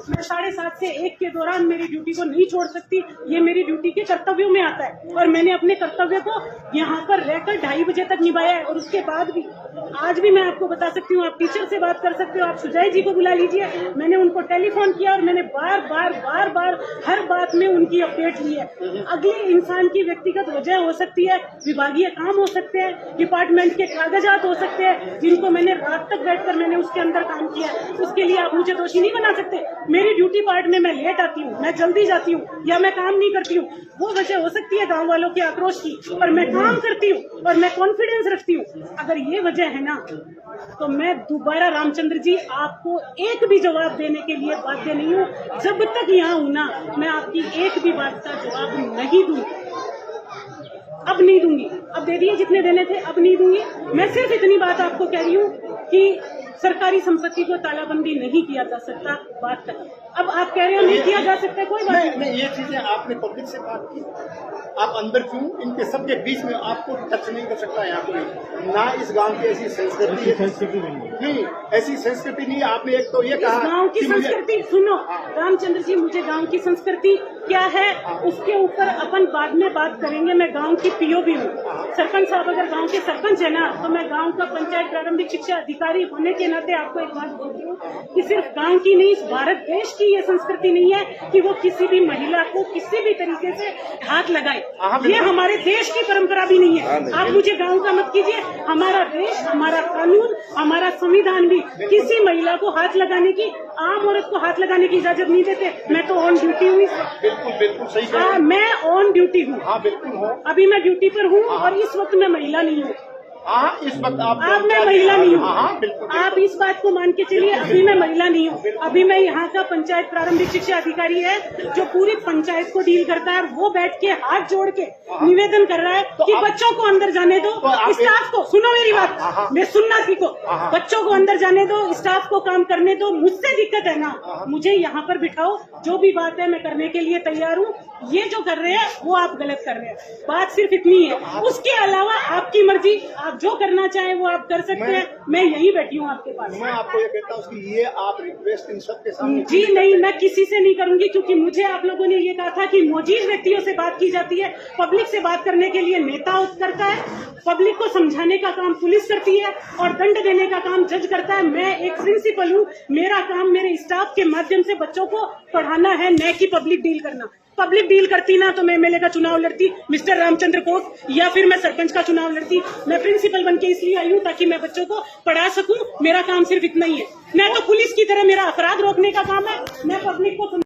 मैं 7:30 से 1 के दौरान मेरी ड्यूटी को नहीं छोड़ सकती। ये मेरी ड्यूटी के कर्तव्यों में आता है और मैंने अपने कर्तव्य को यहाँ पर रहकर 2:30 बजे तक निभाया है। और उसके बाद भी आज भी मैं आपको बता सकती हूँ, आप टीचर से बात कर सकते हो, आप सुजय जी को बुला लीजिए। मैंने उनको टेलीफोन किया और मैंने बार बार हर बात में उनकी अपडेट ली है। अगले इंसान की व्यक्तिगत वजह हो सकती है, विभागीय काम हो सकते हैं, डिपार्टमेंट के कागजात हो सकते हैं, जिनको मैंने रात तक बैठकर मैंने उसके अंदर काम किया है। उसके लिए आप मुझे दोषी नहीं बना सकते। मेरी ड्यूटी पार्ट में मैं लेट आती हूँ, मैं जल्दी जाती हूँ या मैं काम नहीं करती हूँ, वो वजह हो सकती है गाँव वालों के आक्रोश की, और मैं काम करती हूँ और मैं कॉन्फिडेंस रखती हूँ। अगर ये वजह है ना, तो मैं दोबारा रामचंद्र जी आपको एक भी जवाब देने के लिए बाध्य नहीं हूँ। जब तक यहाँ हूँ ना, मैं आपकी एक भी बात का जवाब नहीं दूंगी। अब नहीं दूंगी, अब दे दिए जितने देने थे, अब नहीं दूंगी। मैं सिर्फ इतनी बात आपको कह रही हूँ कि सरकारी संपत्ति को तालाबंदी नहीं किया जा सकता, बात कर। अब आप कह रहे हो नहीं किया जा सकता, कोई बात नहीं। ये चीजें आपने पब्लिक से बात की, आप अंदर क्यों इनके सबके बीच में आपको टच नहीं कर सकता यहाँ कोई ना। इस गांव की ऐसी संस्कृति नहीं, ऐसी संस्कृति नहीं। आपने एक तो ये कहा गांव की संस्कृति सुनो रामचंद्र जी, मुझे गांव की संस्कृति क्या है उसके ऊपर अपन बाद में बात करेंगे। मैं गांव की पीओ भी हूँ। सरपंच साहब अगर गांव के सरपंच है ना, तो मैं गांव का पंचायत प्रारंभिक शिक्षा अधिकारी होने के नाते आपको एक बात बोलती हूँ कि सिर्फ गांव की नहीं, इस भारत देश की ये संस्कृति नहीं है कि वो किसी भी महिला को किसी भी तरीके से हाथ लगाए। ये हमारे देश की परंपरा भी नहीं है। आप मुझे गांव का मत कीजिए। हमारा देश, हमारा कानून, हमारा संविधान भी किसी महिला को हाथ लगाने की, आम औरत को हाथ लगाने की इजाजत नहीं देते। मैं तो ऑन ड्यूटी हूँ। बिल्कुल सही। हाँ, मैं ऑन ड्यूटी हूँ। हाँ बिल्कुल हो। अभी मैं ड्यूटी पर हूँ और इस वक्त मैं महिला नहीं हूँ। हाँ, इस वक्त आप मैं महिला नहीं हूँ। हाँ, बिल्कुल। आप इस बात को मान के चलिए, अभी मैं महिला नहीं हूँ। अभी मैं यहाँ का पंचायत प्रारंभिक शिक्षा अधिकारी है जो पूरी पंचायत को डील करता है। वो बैठ के हाथ जोड़ के निवेदन कर रहा है कि बच्चों को अंदर जाने दो, स्टाफ को सुनो मेरी बात, मैं सुनना सीखो। बच्चों को अंदर जाने दो, स्टाफ को काम करने दो। मुझसे दिक्कत है ना, मुझे यहाँ पर बिठाओ, जो भी बात है मैं करने के लिए तैयार हूँ। ये जो कर रहे हैं वो आप गलत कर रहे हैं, बात सिर्फ इतनी है। उसके अलावा आपकी मर्जी, आप जो करना चाहें वो आप कर सकते हैं। मैं यहीं बैठी हूँ आपके पास। मैं आपको ये कहता हूँ कि ये आप रिक्वेस्ट इन सबके सामने जी नहीं, मैं किसी से नहीं करूंगी, क्योंकि मुझे आप लोगों ने ये कहा था कि मोजीज व्यक्तियों से बात की जाती है। पब्लिक से बात करने के लिए नेता करता है, पब्लिक को समझाने का काम पुलिस करती है और दंड देने का काम जज करता है। मैं एक प्रिंसिपल हूँ, मेरा काम मेरे स्टाफ के माध्यम से बच्चों को पढ़ाना है, न कि पब्लिक डील करना। पब्लिक डील करती ना तो मैं एमएलए का चुनाव लड़ती मिस्टर रामचंद्र कोट, या फिर मैं सरपंच का चुनाव लड़ती। मैं प्रिंसिपल बन के इसलिए आई हूँ ताकि मैं बच्चों को पढ़ा सकूं। मेरा काम सिर्फ इतना ही है। मैं तो पुलिस की तरह, मेरा अपराध रोकने का काम है, मैं पब्लिक